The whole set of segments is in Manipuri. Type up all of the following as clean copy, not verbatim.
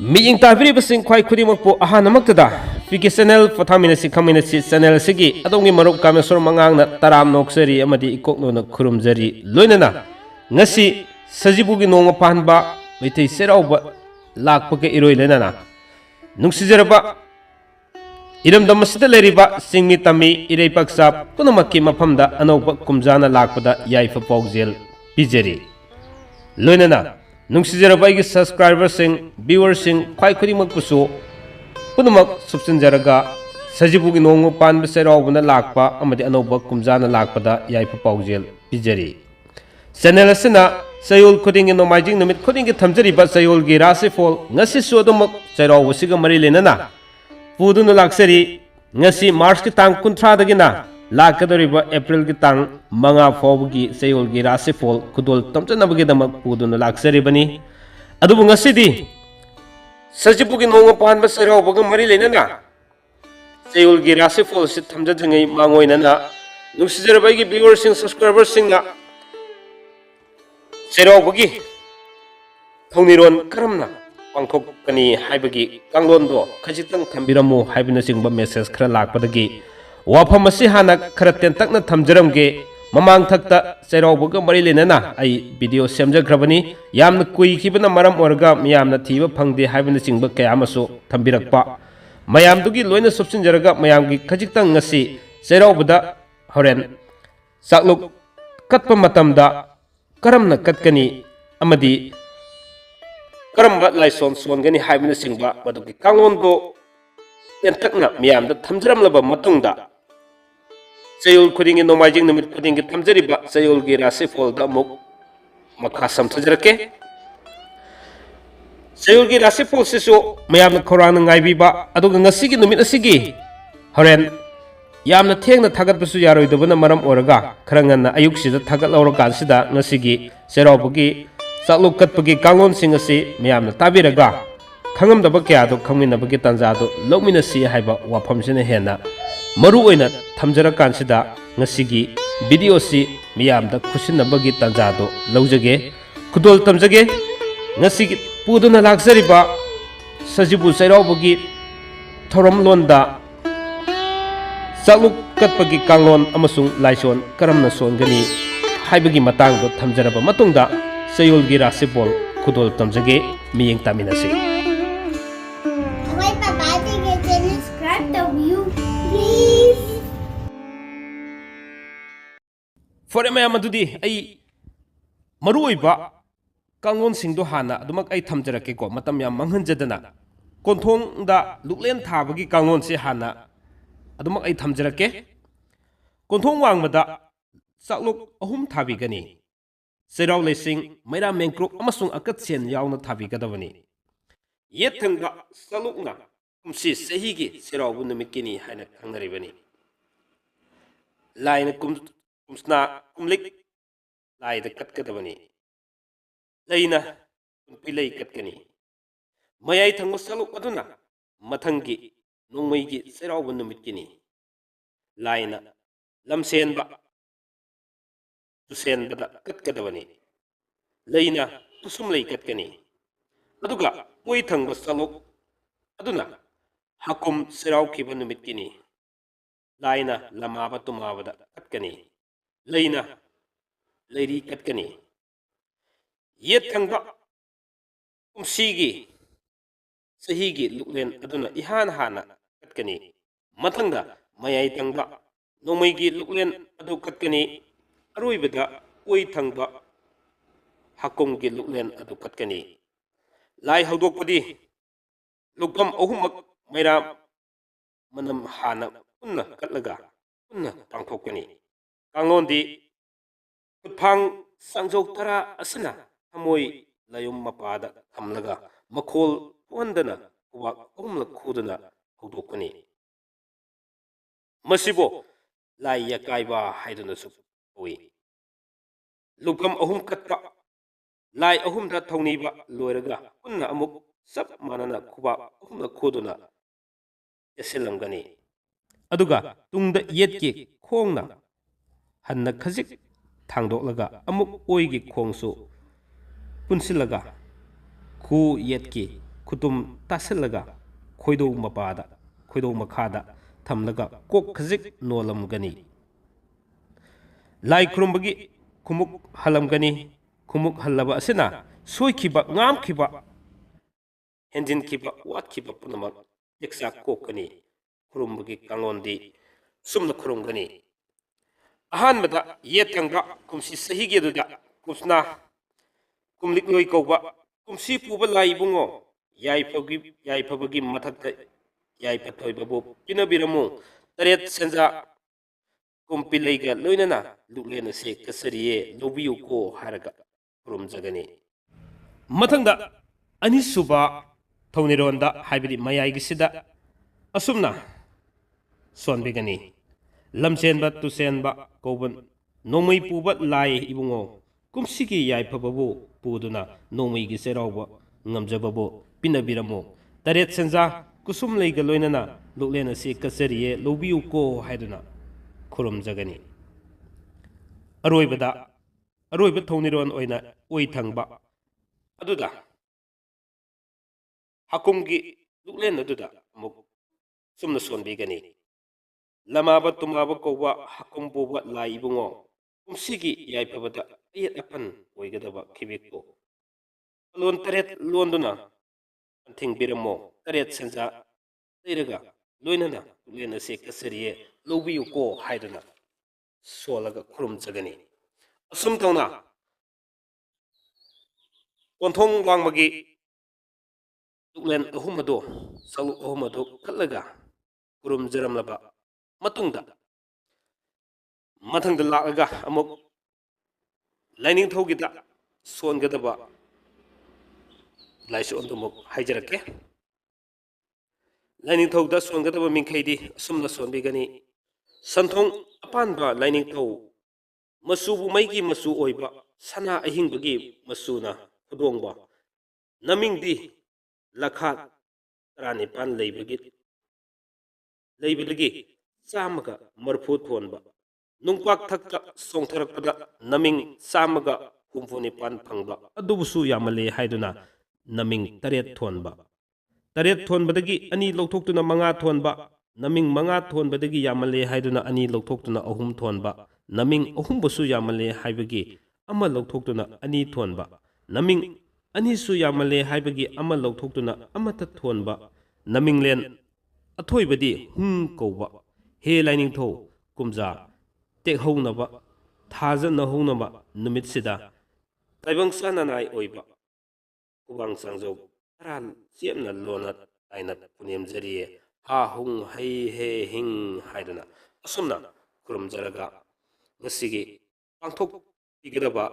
मीटिंग ताबीरिबसिंग ख्वाई खुदिमकपु अहानमक्तदा पीके चैनल पथामिनसि खमिनसि चैनल सिगी अदोंगी मरुप कामेश्वर मंगांगना तराम नोक्सरी अमदि इकोकलोना खुरुमजरी लोइनना ngasi sajibugi nonga panba meitai serauba lakpake iroi lenana nungsijaraba iram damasida leriba singmi tami irei paksa punamakki mafamda anauba kumjana lakpada yaifa paujel bijeri loinana nungsijaraba igi subscribers sing viewers sing khwai khudimak pusu punamak subsinjaraga sajibugi nonga panba seraubuna lakpa amadi anauba kumjana lakpada yaifa paujel bijeri channel asina sayol khudingi nomaijing numit khudingi thamjariba sayol gi rasifol ngasi suadumak chairaw wasiga mari lenana pudunu laksari ngasi march ki tang 13 dagina lakadoriba april ki tang manga fawgi sayol gi rasifol khudol tamjanabagi damak pudunu laksari bani adubu ngasi di sajibugi nonga panba sayraw baga mari lenana sayol gi rasifol sit thamjangai mangoinana nungsijarbai gi viewers sing subscribers sing na सेरावबगी थौनिरोन करमना पांथोकनी हाइबगी कांगलोंदो खजितंग थंबिरमु हाइबना सिंगबा मेसेज खरा लाकपदगी वाफम असि हाना खरा तेंतकना थमजरमगे ममांग थक्ता सेरावबगा मरि लेनना आई वीडियो सेमजग्रबनी यामना कुइखिबना मरम ओरगा मियामना थीबा फंगदे हाइबना सिंगबा कयामसो थंबिरकपा मयामदुगी लोइना सुबसिनजरगा मयामगी खजितंग ngasi सेरावबदा होरेन साकलुक कतपा मतमदा करमना कतकनी अमदी करमबा लाइसोन सोनगनी हाइबना सिंगबा मदुगी कांगलोंदो तेंतकना मियामदा थमजरमलबा मतुंगदा चयोल खुदिंगी नोमाइजिंग नुमित खुदिंगी थमजरिबा चयोलगी राशिफोलदा मुक मखा समथजरके चयोलगी राशिफोल सिसु मियामना खौरांना ngaibibा अदुगा ngasiगी नुमित असिगी होरेन यामना थेंगना थागतबसु यारोइदबना मरम ओरगा खरंगना अयुक्सिदा थागत लौरकानसिदा ngasiगी सेरावबगी चाकलुक कतपगी कांगलोन सिंग असि मियामना ताबिरगा खंगमदबा कयादो खंगमिनबगी तंजादो लौमिनसि हाइबा वाफमसिना हेना मरु ओइना थमजरकानसिदा ngasiगी वीडियो सि मियामदा खुसिनबगी तंजादो लौजगे खुदोल तमजगे ngasiगी पुदुना लाक्सरिबा सजिबु सेरावबगी theorem लोंदा चाकलुक कतपगी कांगलोन अमसुंग लाइसोन करमना सोनगनी हाइबगी मतंगदो थमजरबा मतुंगदा चयोलगी राशिफोल खुदोल तमजगे मियेंग तामिनसि Wait, Papa, I think it's in subscribe the view, please. For ma'am अदुदी आई मरुइबा कांगलोन सिंगदो हाना अदुमक आई थमजरकेको मतम याम मंगहनजदना कोंथोंगदा लुकलेन थाबगी कांगलोन से हाना अदुमक आई थमजरके कोंथोंग वांगबदा चाकलुक अहुम थाबिगनी सेराव लेसिंग मैरा मेंक्रुक अमसुंग अकतसेन यावना थाबिगदबनी येथंगा चाकलुकना कुमसि सहीगी सेरावबु नुमिकिनी हाइना खंगरिबनी लाइन कुमसना कुमलिक लाइद कतकदबनी लैना कुनपिलै कतकनी मयाई थंगो चाकलुक अदुना मथंगी नोंमैगी सेरावबु नुमिकिनी लाइना लमसेनबा तुसेनबदा कतकदबनी लैना तुसुमलै कतकनी अदुगा ओइ थंगो चाकलुक अदुना हकुम सेरावखिबा नुमिकिनी लाइना लमाबा तुमाबदा कतकनी लैना लैरी कतकनी येत थंगबा कुमसीगी सहीगी लुकलेन अदुना इहान हाना कतकनी मथंगदा मयाई थंगबा नोंमैगी लुकलेन अदु कतकनी अरोइबदा ओइ थंगबा हकुमगी लुकलेन अदु कतकनी लाई हौदोकपदी लुकफम अहुमक मैरा मनम हाना पुन्ना कतलगा पुन्ना पांथोकनी कांगलोंदी खुदफांग सांजौ तरा असना हमोई लायुम मपादा थमलगा मखोल पुहंदना कुवाक अहुमलक खुदना हौदोकनी मसिबो लाई यकाइबा हाइदुनसु ओई लुकफम अहुम कतपा लाई अहुमदा थौनीबा लोयरगा पुन्ना अमुक सब मानना खुबा अहुमला खुदना यसेलंगनी अदुगा तुंगदा येतके खोंगना हन्ना खजिक थांदोलगा अमुक ओइगी खोंगसु पुनसिलगा khu yet ki खुतुम तासलगा खोइदौ मपादा खोइदौ मखादा थमलगा कोक खजिक नोलमगनी लाई खुरुमबगी खुमुक हलमगनी खुमुक हल्लबा असिना सोइखिबा ngamखिबा हेंजिनखिबा वातखिबा पुनमक एकसा कोकनी खुरुमबगी कांगोंदी सुमना खुरुमगनी अहानबदा येतंगा कुमसी सहीगे दुदा कुसना कुमलिकलोय कौबा कुमसी पुबा लाइबुंगो याइफबगी मथक याइफथोइबबो पिनबिरमु तरेत सेंजा कुमपिलैगा लोइनना लुकलेना से कसरिये लोबियु को हारगा खुरुमजगनी मथंगदा अनिसुबा थौनिरोंदा हाइबदी मयाइगिसिदा असुमना सोनबेगनी लमचेनबा तुसेनबा कौबन नोमई पुबा लाई Ibungo कुमसिगी याइफबबो पुदुना नोमईगी सेरावबा ngamjababo pinabiramo taret senja kusum leiga loinana luklena se kasariye lobiu ko haiduna khurum jagani aroiba thoniron oina oi thangba aduda hakumgi luklen aduda muk sumna sonbi gani lamaba tumaba kowa hakum boba laibungo kumsigi yaipabada ayat apan oigadaba khibikko लोन तरेत लोनदुना थिंग बिरमो तरेत सेंजा लेरगा लोइनना लेना से कसरिये लोबियु को हाइदना सोलगा खुरुम जगनी असुम तौना कोंथोंग वांगमगी लुकलेन अहुमदो सलु अहुमदो कलगा खुरुम जरमलबा मतुंगदा मथंगदा लागा अमुक लाइनिंग थौगिदा सोनगदबा लाइस ओंदुमुक हाइजरके लाइनिंग थौदा सोनगदबा मिंखैदी असुमना सोनबिगनी संथोंग अपानबा लाइनिंग थौ मसुबु मैगी मसु ओइबा सना अहिंबगी मसुना खुदोंबा नमिंगदी लखा तरानिपान लेबगी चामगा मरफु थोनबा नुंगपाक थक्का सोंथरकदा नमिंग चामगा हुमफुनिपान फंगबा अदुबुसु यामले हाइदुना नमिंग तरेत थोनबदगी अनि लौथोक्तुना मंगा थोनबा नमिंग मंगा थोनबदगी यामले हाइदुना अनि लौथोक्तुना अहुम थोनबा नमिंग अहुमबुसु यामले हाइबगी अमा लौथोक्तुना अनि थोनबा नमिंग अनिसु यामले हाइबगी अमा लौथोक्तुना अमता थोनबा नमिंगलेन अथोइबदी हुं कौबा हे लाइनिंग थो कुमजा टेकहौनबा थाजनहौनबा नुमितसिदा ताइबंग सानानाय ओइबा उबांग सांजौ तरान चेपना लोना ताइना पुनेम जरिए हा हुं हई हे हिंग हाइदना असुमना खुरुम जरगा ngasiगी पांथोक पिगदबा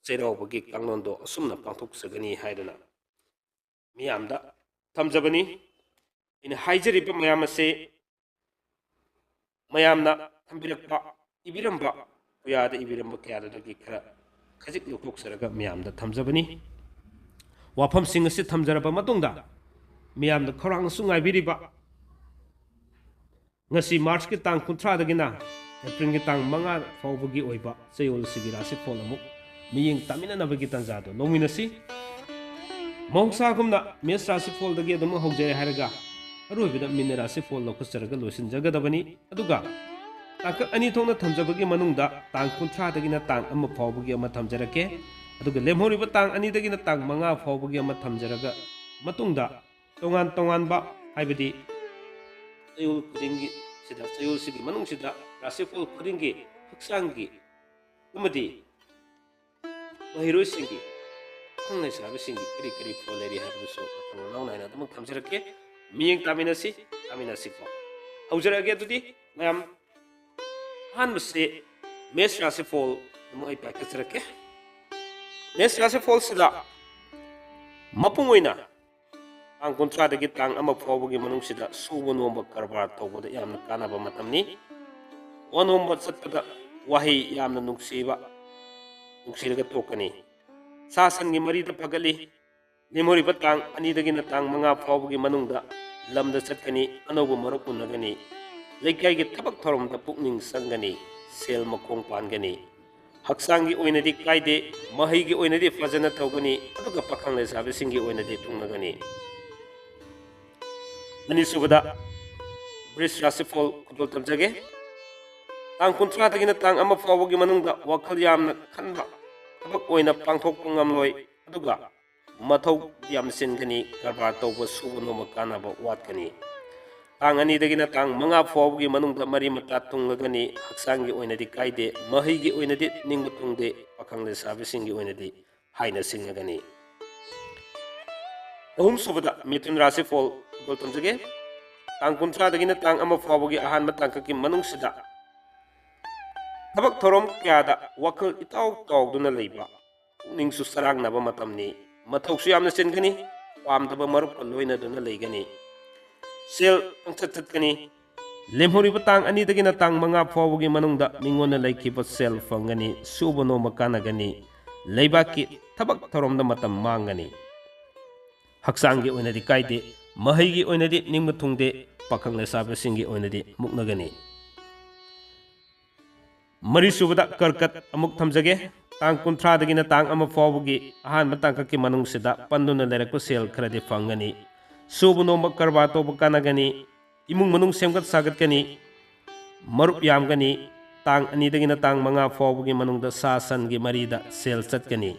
चेरावबगी कांगनोंदो असुमना पांथोक सगनी हाइदना मियामदा थमजबनी इन हाइजरिबा मयामसे मयामना थंबिरकपा इबिरंबा उयादा इबिरंबा क्यादगी खरा खजिक लोकोक सरगा मियामदा थमजबनी वाफम सिंह से थमजरबा मतुंगदा मियामदा खरांग सुंगाइबिरिबा ngasi march ki tang 30 dagina april ki tang 5 faubagi oiba chayol sigi rasi phol amuk miying tamina nabagi tanjado nominasi mongsa gumna mes rasi phol dagi adum hojay haraga arobida min rasi phol lokusaraga losin jagadabani aduga tak ani thongna thamjabagi manungda tang 30 dagina tang am faubagi ama thamjarake aduga lemhoriba tang ani dagina tang 5 faubagi ama thamjaraga matungda tongan ba haibadi चयुल खुदिंगी सिदा चयुल सिगी मनुंग सिदा राशिफल खुदिंगी हक्सांगी उमदी महिरोय सिंगी खंगनै साबे सिंगी करी फोलेरी हाबुसो खंग नावनायना दम थमजरके मियंग तामिनासी को हौजरगे दुदी मैम हानबसे मेष राशिफल मोय पैकेजरके मेष राशिफल सिदा मपुंगोइना ang kontra dagi tang ama phawbagi manungsida subo nomba karbar tawbada yamna kanaba matamni onomba satpada wahi yamna nuksiraga tokani sasangi marida pagali limori batang ani dagi na tang manga phawbagi manungda lamda satkani anobu marok unagani leikai gi tabak thoromda pukning sangani sel makong pangani haksangi oinadi kaide mahi gi oinadi fajana tawgani aduga pakhang le sabe singi oinadi tungnagani ꯑꯅꯤꯁꯨꯕꯗ ꯕ꯭ꯔꯤꯁ ꯔꯥꯁꯤꯐꯣꯜ ꯈꯨꯗꯣꯜ ꯇꯝꯖꯒꯦ ꯇꯥꯡ 30ꯗꯒꯤꯅ ꯇꯥꯡ 1 ꯐꯥꯎꯕꯒꯤ ꯃꯅꯨꯡꯗ ꯋꯥꯈꯜ ꯌꯥꯝꯅ ꯈꯟꯕ ꯊꯕꯛ ꯑꯣꯏꯅ ꯄꯥꯡꯊꯣꯛꯄ ꯉꯝꯂꯣꯏ ꯑꯗꯨꯒ ꯃꯊꯧ ꯌꯥꯝ ꯆꯤꯟꯒꯅꯤ ꯀꯔꯕꯥꯔ ꯇꯧꯕ ꯁꯨꯕ ꯅꯣꯝꯕ ꯀꯥꯟꯅꯕ ꯋꯥꯠꯀꯅꯤ ꯇꯥꯡ 2ꯗꯒꯤꯅ ꯇꯥꯡ 5 ꯐꯥꯎꯕꯒꯤ ꯃꯅꯨꯡꯗ ꯃꯔꯤ ꯃꯇꯥ ꯊꯨꯡꯂꯒꯅꯤ ꯍꯛꯆꯥꯡꯒꯤ ꯑꯣꯏꯅꯗꯤ ꯀꯥꯏꯗꯦ ꯃꯍꯩꯒꯤ ꯑꯣꯏꯅꯗꯤ ꯅꯤꯡꯕ ꯊꯨꯡꯗꯦ ꯄꯥꯈꯪ ꯂꯩꯁꯥꯕꯤꯁꯤꯡꯒꯤ ꯑꯣꯏꯅꯗꯤ ꯍꯥꯏꯅ ꯁꯤꯡꯅꯒꯅꯤ ꯑꯍꯨꯝꯁꯨꯕꯗ ꯃꯤꯊꯨꯟ ꯔꯥꯁꯤꯐꯣꯜ ꯈꯨꯗꯣꯜ ꯇꯝꯖꯒꯦ ꯇꯥꯡ 30ꯗꯒꯤꯅ ꯇꯥꯡ 1 ꯐꯥꯎꯕꯒꯤ ꯑꯍꯥꯟꯕ ꯇꯥꯡꯀꯛꯀꯤ ꯃꯅꯨꯡꯁꯤꯗ ꯊꯕꯛ ꯊꯧꯔꯝ ꯀꯌꯥꯗ ꯋꯥꯈꯜ ꯏꯇꯥꯎ ꯇꯥꯎꯗꯨꯅ ꯂꯩꯕ ꯄꯨꯛꯅꯤꯡꯁꯨ ꯁꯔꯥꯡꯅꯕ ꯃꯇꯝꯅꯤ ꯃꯊꯧꯁꯨ ꯌꯥꯝꯅ ꯆꯤꯟꯒꯅꯤ ꯄꯥꯝꯗꯕ ꯃꯔꯨꯞꯀ ꯂꯣꯏꯅꯗꯨꯅ ꯂꯩꯒꯅꯤ ꯁꯦꯜ ꯄꯪꯆꯠ ꯆꯠꯀꯅꯤ ꯂꯦꯝꯍꯧꯔꯤꯕ ꯇꯥꯡ 2ꯗꯒꯤꯅ ꯇꯥꯡ 5 ꯐꯥꯎꯕꯒꯤ ꯃꯅꯨꯡꯗ ꯃꯤꯉꯣꯟꯗ ꯂꯩꯈꯤꯕ ꯁꯦꯜ ꯐꯪꯒꯅꯤ ꯁꯨꯕ ꯅꯣꯝꯕ ꯀꯥꯟꯅꯒꯅꯤ ꯂꯩꯕꯥꯛꯀꯤ ꯊꯕꯛ ꯊꯧꯔꯝꯗ ꯃꯇꯝ ꯃꯥꯡꯒꯅꯤ ꯍꯛꯆꯥꯡꯒꯤ ꯑꯣꯏꯅꯗꯤ ꯀꯥꯏꯗꯦ ꯃꯍꯩꯒꯤ ꯑꯣꯏꯅꯗꯤ ꯅꯤꯡꯕ ꯊꯨꯡꯗꯦ ꯄꯥꯈꯪ ꯂꯩꯁꯥꯕꯤꯁꯤꯡꯒꯤ ꯑꯣꯏꯅꯗꯤ ꯃꯨꯛꯅꯒꯅꯤ ꯃꯔꯤꯁꯨꯕꯗ ꯀꯔꯀꯠ ꯑꯃꯨꯛ ꯊꯝꯖꯒꯦ ꯇꯥꯡ 30ꯗꯒꯤꯅ ꯇꯥꯡ 1 ꯐꯥꯎꯕꯒꯤ ꯑꯍꯥꯟꯕ ꯇꯥꯡꯀꯛꯀꯤ ꯃꯅꯨꯡꯁꯤꯗ ꯄꯟꯗꯨꯅ ꯂꯩꯔꯛꯄ ꯁꯦꯜ ꯈꯔꯗꯤ ꯐꯪꯒꯅꯤ ꯁꯨꯕ ꯅꯣꯝꯕ ꯀꯔꯕꯥꯔ ꯇꯧꯕ ꯀꯥꯟꯅꯒꯅꯤ ꯏꯃꯨꯡ ꯃꯅꯨꯡ ꯁꯦꯝꯒꯠ ꯁꯥꯒꯠꯀꯅꯤ ꯃꯔꯨꯞ ꯌꯥꯝꯒꯅꯤ ꯇꯥꯡ 2ꯗꯒꯤꯅ ꯇꯥꯡ 5 ꯐꯥꯎꯕꯒꯤ ꯃꯅꯨꯡꯗ ꯁꯥ ꯁꯟꯒꯤ ꯃꯔꯤꯗ ꯁꯦꯜ ꯆꯠꯀꯅꯤ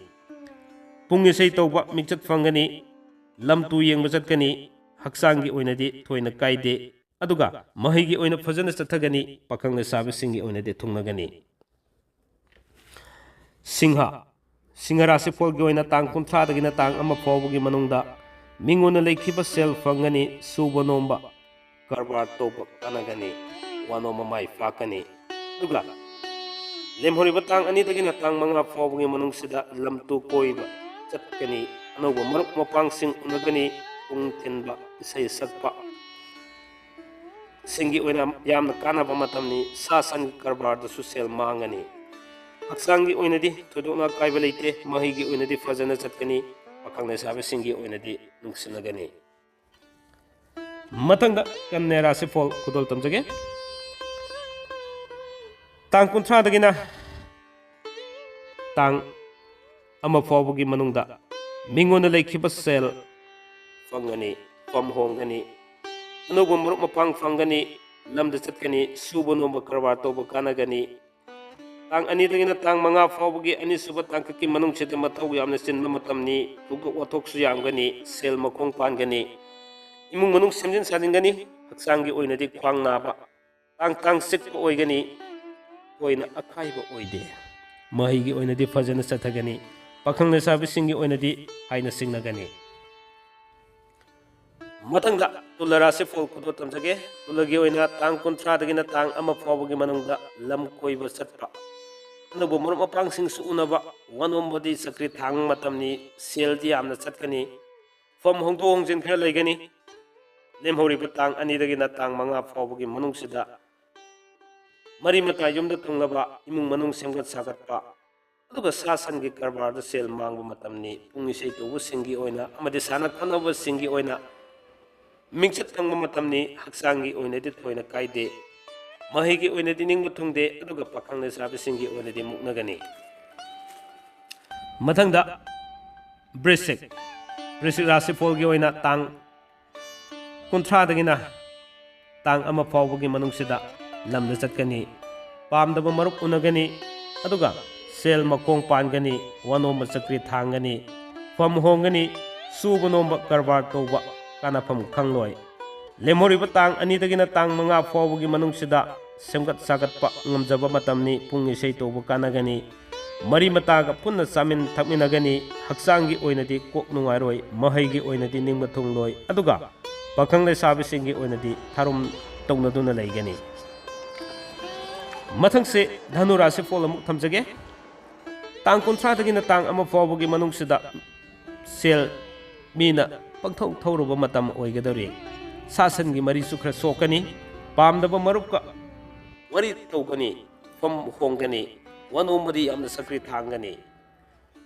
ꯄꯨꯡ ꯏꯁꯩ ꯇꯧꯕ ꯃꯤꯡꯆꯠ ꯐꯪꯒꯅꯤ ꯂꯝ ꯇꯨ ꯌꯦꯡꯕ ꯆꯠꯀꯅꯤ ꯍꯛꯆꯥꯡꯒꯤ ꯑꯣꯏꯅꯗꯤ ꯊꯣꯏꯅ ꯀꯥꯏꯗꯦ ꯑꯗꯨꯒ ꯃꯍꯩꯒꯤ ꯑꯣꯏꯅ ꯐꯖꯅ ꯆꯠꯊꯒꯅꯤ ꯄꯥꯈꯪ ꯂꯩꯁꯥꯕꯤꯁꯤꯡꯒꯤ ꯑꯣꯏꯅꯗꯤ ꯊꯨꯡꯅꯒꯅꯤ ꯁꯤꯡꯍ ꯔꯥꯁꯤꯐꯣꯜꯒꯤ ꯑꯣꯏꯅ ꯇꯥꯡ 30ꯗꯒꯤꯅ ꯇꯥꯡ 1 ꯐꯥꯎꯕꯒꯤ ꯃꯅꯨꯡꯗ ꯃꯤꯉꯣꯟꯗ ꯂꯩꯈꯤꯕ ꯁꯦꯜ ꯐꯪꯒꯅꯤ ꯁꯨꯕ ꯅꯣꯝꯕ ꯀꯔꯕꯥꯔ ꯇꯧꯕ ꯀꯥꯟꯅꯒꯅꯤ ꯋꯥꯅꯣꯝꯕ ꯃꯥꯏ ꯄꯥꯛꯀꯅꯤ ꯑꯗꯨꯒ ꯂꯦꯝꯍꯧꯔꯤꯕ ꯇꯥꯡ 2ꯗꯒꯤꯅ ꯇꯥꯡ 5 ꯐꯥꯎꯕꯒꯤ ꯃꯅꯨꯡꯁꯤꯗ ꯂꯝ ꯇꯨ ꯀꯣꯏꯕ ꯆꯠꯀꯅꯤ ꯑꯅꯧꯕ ꯃꯔꯨꯞ ꯃꯄꯥꯡꯁꯤꯡ ꯎꯅꯒꯅꯤ ꯄꯨꯡ ꯊꯤꯟꯕ ꯏꯁꯩ ꯁꯛꯄ ꯁꯤꯡꯒꯤ ꯑꯣꯏꯅ ꯌꯥꯝꯅ ꯀꯥꯟꯅꯕ ꯃꯇꯝꯅꯤ ꯁꯥ ꯁꯟꯒꯤ ꯀꯔꯕꯥꯔꯗꯁꯨ ꯁꯦꯜ ꯃꯥꯡꯒꯅꯤ ꯍꯛꯆꯥꯡꯒꯤ ꯑꯣꯏꯅꯗꯤ ꯊꯣꯏꯗꯣꯛꯅ ꯑꯀꯥꯏꯕ ꯂꯩꯇꯦ ꯃꯍꯩꯒꯤ ꯑꯣꯏꯅꯗꯤ ꯐꯖꯅ ꯆꯠꯀꯅꯤ ꯄꯥꯈꯪ ꯂꯩꯁꯥꯕꯤꯁꯤꯡꯒꯤ ꯑꯣꯏꯅꯗꯤ ꯅꯨꯡꯁꯤꯅꯒꯅꯤ ꯃꯊꯪꯗ ꯀꯟꯌꯥ ꯔꯥꯁꯤꯐꯣꯜ ꯈꯨꯗꯣꯜ ꯇꯝꯖꯒꯦ ꯇꯥꯡ 30ꯗꯒꯤꯅ ꯇꯥꯡ 1 ꯐꯥꯎꯕꯒꯤ ꯃꯅꯨꯡꯗ ꯃꯤꯉꯣꯟꯗ ꯂꯩꯈꯤꯕ ꯁꯦꯜ ꯐꯪꯒꯅꯤ ꯐꯝ ꯍꯣꯡꯒꯅꯤ ꯑꯅꯧꯕ ꯃꯔꯨꯞ ꯃꯄꯥꯡ ꯐꯪꯒꯅꯤ ꯂꯝꯗ ꯆꯠꯀꯅꯤ ꯁꯨꯕ ꯅꯣꯝꯕ ꯀꯔꯕꯥꯔ ꯇꯧꯕ ꯀꯥꯟꯅꯒꯅꯤ ꯇꯥꯡ 2ꯗꯒꯤꯅ ꯇꯥꯡ 5 ꯐꯥꯎꯕꯒꯤ ꯑꯅꯤꯁꯨꯕ ꯇꯥꯡꯀꯛꯀꯤ ꯃꯅꯨꯡꯁꯤꯗ ꯃꯊꯧ ꯌꯥꯝꯅ ꯆꯤꯟꯕ ꯃꯇꯝꯅꯤ ꯊꯧꯗꯣꯛ ꯋꯥꯊꯣꯛꯁꯨ ꯌꯥꯝꯒꯅꯤ ꯁꯦꯜ ꯃꯈꯣꯡ ꯄꯥꯟꯒꯅꯤ ꯏꯃꯨꯡ ꯃꯅꯨꯡ ꯁꯦꯝꯖꯤꯟ ꯁꯥꯖꯤꯟꯒꯅꯤ ꯍꯛꯆꯥꯡꯒꯤ ꯑꯣꯏꯅꯗꯤ ꯈ꯭ꯋꯥꯡ ꯅꯥꯕ ꯇꯥꯡ ꯆꯤꯛꯄ ꯑꯣꯏꯒꯅꯤ ꯊꯣꯏꯅ ꯑꯀꯥꯏꯕ ꯑꯣꯏꯗꯦ ꯃꯍꯩꯒꯤ ꯑꯣꯏꯅꯗꯤ ꯐꯖꯅ ꯆꯠꯊꯒꯅꯤ ꯄꯥꯈꯪ ꯂꯩꯁꯥꯕꯤꯁꯤꯡꯒꯤ ꯑꯣꯏꯅꯗꯤ ꯍꯥꯏꯅ ꯁꯤꯡꯅꯒꯅꯤ ꯃꯊꯪꯗ ꯇꯨꯂꯥ ꯔꯥꯁꯤꯐꯣꯜ ꯈꯨꯗꯣꯜ ꯇꯝꯖꯒꯦ ꯇꯨꯂꯥꯒꯤ ꯑꯣꯏꯅ ꯇꯥꯡ 30ꯗꯒꯤꯅ ꯇꯥꯡ 1 ꯐꯥꯎꯕꯒꯤ ꯃꯅꯨꯡꯗ ꯂꯝ ꯀꯣꯏꯕ ꯆꯠꯄ ꯑꯅꯧꯕ ꯃꯔꯨꯞ ꯃꯄꯥꯡꯁꯤꯡꯁꯨ ꯎꯅꯕ ꯋꯥꯅꯣꯝꯕꯗꯤ ꯆꯀ꯭ꯔꯤ ꯊꯥꯡꯕ ꯃꯇꯝꯅꯤ ꯁꯦꯜꯗꯤ ꯌꯥꯝꯅ ꯆꯠꯀꯅꯤ ꯐꯝ ꯍꯣꯡꯗꯣꯛ ꯍꯣꯡꯖꯤꯟ ꯈꯔ ꯂꯩꯒꯅꯤ ꯂꯦꯝꯍꯧꯔꯤꯕ ꯇꯥꯡ 2ꯗꯒꯤꯅ ꯇꯥꯡ 5 ꯐꯥꯎꯕꯒꯤ ꯃꯅꯨꯡꯁꯤꯗ ꯃꯔꯤ ꯃꯇꯥ ꯌꯨꯝꯗ ꯊꯨꯡꯂꯕ ꯏꯃꯨꯡ ꯃꯅꯨꯡ ꯁꯦꯝꯒꯠ ꯁꯥꯒꯠꯄ ꯑꯗꯨꯒ ꯁꯥ ꯁꯟꯒꯤ ꯀꯔꯕꯥꯔꯗ ꯁꯦꯜ ꯃꯥꯡꯕ ꯃꯇꯝꯅꯤ ꯄꯨꯡ ꯏꯁꯩ ꯇꯧꯕꯁꯤꯡꯒꯤ ꯑꯣꯏꯅ ꯑꯃꯗꯤ ꯁꯥꯟꯅ ꯈꯣꯠꯅꯕꯁꯤꯡꯒꯤ ꯑꯣꯏꯅ ꯃꯤꯡꯆꯠ ꯐꯪꯕ ꯃꯇꯝꯅꯤ ꯍꯛꯆꯥꯡꯒꯤ ꯑꯣꯏꯅꯗꯤ ꯊꯣꯏꯅ ꯀꯥꯏꯗꯦ ꯃꯍꯩꯒꯤ ꯑꯣꯏꯅꯗꯤ ꯅꯤꯡꯕ ꯊꯨꯡꯗꯦ ꯑꯗꯨꯒ ꯄꯥꯈꯪ ꯂꯩꯁꯥꯕꯤꯁꯤꯡꯒꯤ ꯑꯣꯏꯅꯗꯤ ꯃꯨꯛꯅꯒꯅꯤ ꯃꯊꯪꯗ ꯕ꯭ꯔꯤꯁꯤꯛ ꯔꯥꯁꯤꯐꯣꯜꯒꯤ ꯑꯣꯏꯅ ꯇꯥꯡ 30ꯗꯒꯤꯅ ꯇꯥꯡ 1 ꯐꯥꯎꯕꯒꯤ ꯃꯅꯨꯡꯁꯤꯗ ꯂꯝꯗ ꯆꯠꯀꯅꯤ ꯄꯥꯝꯗꯕ ꯃꯔꯨꯞ ꯎꯅꯒꯅꯤ ꯑꯗꯨꯒ ꯁꯦꯜ ꯃꯈꯣꯡ ꯄꯥꯟꯒꯅꯤ ꯋꯥꯅꯣꯝꯕ ꯆꯀ꯭ꯔꯤ ꯊꯥꯡꯒꯅꯤ ꯐꯝ ꯍꯣꯡꯒꯅꯤ ꯁꯨꯕ ꯅꯣꯝꯕ ꯀꯔꯕꯥꯔ ꯇꯧꯕ ꯀꯥꯟꯅꯐꯝ ꯈꯪꯂꯣꯏ ꯂꯦꯝꯍꯧꯔꯤꯕ ꯇꯥꯡ 2ꯗꯒꯤꯅ ꯇꯥꯡ 5 ꯐꯥꯎꯕꯒꯤ ꯃꯅꯨꯡꯁꯤꯗ ꯁꯦꯝꯒꯠ ꯁꯥꯒꯠꯄ ꯉꯝꯖꯕ ꯃꯇꯝꯅꯤ ꯄꯨꯡ ꯏꯁꯩ ꯇꯧꯕ ꯀꯥꯟꯅꯒꯅꯤ ꯃꯔꯤ ꯃꯇꯥꯒ ꯄꯨꯟꯅ ꯆꯥꯃꯤꯟ ꯊꯛꯃꯤꯟꯅꯒꯅꯤ ꯍꯛꯆꯥꯡꯒꯤ ꯑꯣꯏꯅꯗꯤ ꯀꯣꯛ ꯅꯨꯡꯉꯥꯏꯔꯣꯏ ꯃꯍꯩꯒꯤ ꯑꯣꯏꯅꯗꯤ ꯅꯤꯡꯕ ꯊꯨꯡꯂꯣꯏ ꯑꯗꯨꯒ ꯄꯥꯈꯪ ꯂꯩꯁꯥꯕꯤꯁꯤꯡꯒꯤ ꯑꯣꯏꯅꯗꯤ ꯊꯥꯔꯨꯝ ꯇꯧꯅꯗꯨꯅ ꯂꯩꯒꯅꯤ ꯃꯊꯪꯁꯦ ꯙꯅꯨ ꯔꯥꯁꯤꯐꯣꯜ ꯑꯃꯨꯛ ꯊꯝꯖꯒꯦ ꯇꯥꯡ 30ꯗꯒꯤꯅ ꯇꯥꯡ 1 ꯐꯥꯎꯕꯒꯤ ꯃꯅꯨꯡꯁꯤꯗ ꯁꯦꯜ ꯃꯤꯅ ꯄꯪꯊꯧ ꯊꯧꯔꯨꯕ ꯃꯇꯝ ꯑꯣꯏꯒꯗꯧꯔꯤ ꯁꯥ ꯁꯟꯒꯤ ꯃꯔꯤꯁꯨ ꯈꯔ ꯁꯣꯛꯀꯅꯤ ꯄꯥꯝꯗꯕ ꯃꯔꯨꯞꯀ ꯋꯥꯔꯤ ꯇꯧꯒꯅꯤ ꯐꯝ ꯍꯣꯡꯒꯅꯤ ꯋꯥꯅꯣꯝꯕꯗꯤ ꯌꯥꯝꯅ ꯆꯀ꯭ꯔꯤ ꯊꯥꯡꯒꯅꯤ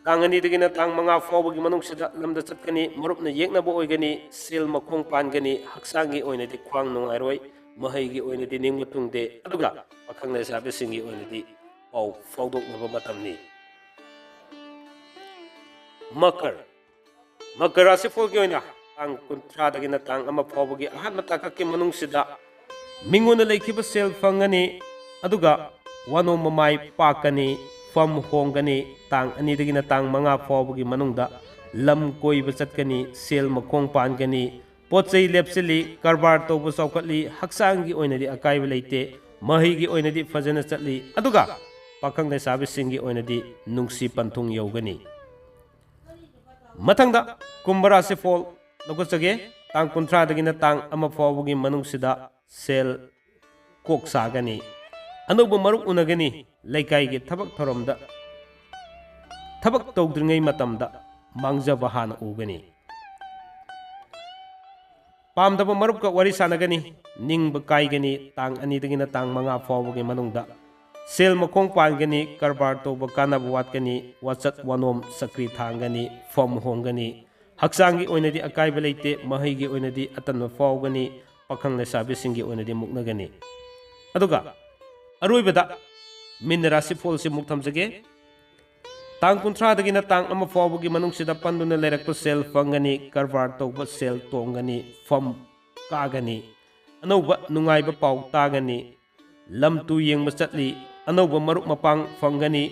ꯇꯥꯡ 2ꯗꯒꯤꯅ ꯇꯥꯡ 5 ꯐꯥꯎꯕꯒꯤ ꯃꯅꯨꯡꯁꯤꯗ ꯂꯝꯗ ꯆꯠꯀꯅꯤ ꯃꯔꯨꯞꯅ ꯌꯦꯛꯅꯕ ꯑꯣꯏꯒꯅꯤ ꯁꯦꯜ ꯃꯈꯣꯡ ꯄꯥꯟꯒꯅꯤ ꯍꯛꯆꯥꯡꯒꯤ ꯑꯣꯏꯅꯗꯤ ꯈ꯭ꯋꯥꯡ ꯅꯨꯡꯉꯥꯏꯔꯣꯏ ꯃꯍꯩꯒꯤ ꯑꯣꯏꯅꯗꯤ ꯅꯤꯡꯕ ꯊꯨꯡꯗꯦ ꯑꯗꯨꯒ ꯄꯥꯈꯪ ꯂꯩꯁꯥꯕꯤꯁꯤꯡꯒꯤ ꯑꯣꯏꯅꯗꯤ ꯄꯥꯎ ꯐꯥꯎꯗꯣꯛꯅꯕ ꯃꯇꯝꯅꯤ ꯃꯀꯔ ꯔꯥꯁꯤꯐꯣꯜꯒꯤ ꯑꯣꯏꯅ tang kunthradagina tang ama phawbagi ahanba takakki manungsida mingona leikhiba sel fangani aduga wano mamai pakani fam hongani tang anidagina tang manga phawbagi manungda lam koiba chatkani sel makhong pangani pochai lepsili karbar tobu saukatli haksangi oinadi akaiba leite mahigi oinadi fajana chatli aduga pakhang lesabi singi oinadi nungsi panthung yogani mathangda kumbara se fall lokochage tang kunthra dagina tang ama phawbugi manungsida sel kok sagani anubu maruk unagani laikai gi thabak thoromda thabak tawdringai matamda mangjaba hana ugani pamdaba marupka wari sanagani ningba kaigani tang ani dagina tang manga phawbugi manungda sel makhong pangani karbar toba kanab watkani wachat wanom sakri thangani fom hongani haksangi oinadi akaiba leite mahigi oinadi atanma phawgani pakhang lesabi singi oinadi muknagani aduga aroibada min rasi phol se mukthamjage tang kunthra dagina tang ama phawbugi manungsida panduna lerakpa sel fangani karbar toba sel tongani fom kagani anauba nungaiba pau tagani lamtu yengba chatli anauba maruk mapang fangani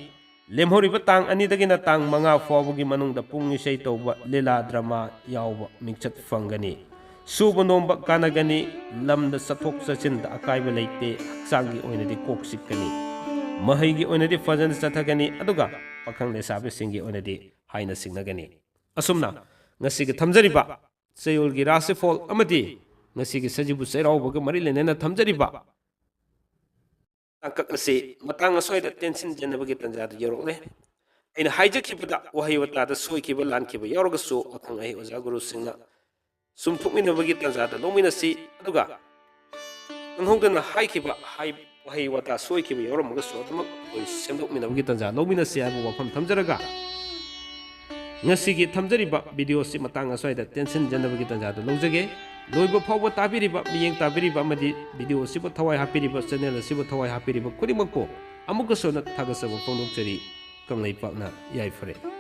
lemhoriba tang ani dagina tang manga phawbugi manungda pung isei toba lila drama yawba mingchat fangani suba nomba kanagani lamda sathok sachinda akaiba leite haksangi oinadi kok sikkani mahaigi oinadi fajan chathagani aduga pakhang lesabi singi oinadi haina singnagani asumna ngasigi thamjariba chayolgi rasifol amadi ngasigi sajibu chairaubaga mari lenena thamjariba tangkak asi matang asoida tension janabagi tanjada yorokle aina haijakibada wahay watada soikiba lankiba yorogasu akhang ai oja guru singna sumthukminabagi tanjada lominasi aduga anghongdana haikiba hai wahay wata soikiba yoromaga so tama oi semdokminabagi tanjada lominasi abu wafam thamjaraga ngasigi thamjariba video si matang asoida tension janabagi tanjada lojage loiba phawba tabiriba miyeng tabiriba amadi video sibo thawai hapiriba channel sibo thawai hapiriba khudimakko amuka sona thagasaba phonokchari kanglai pakna yai fare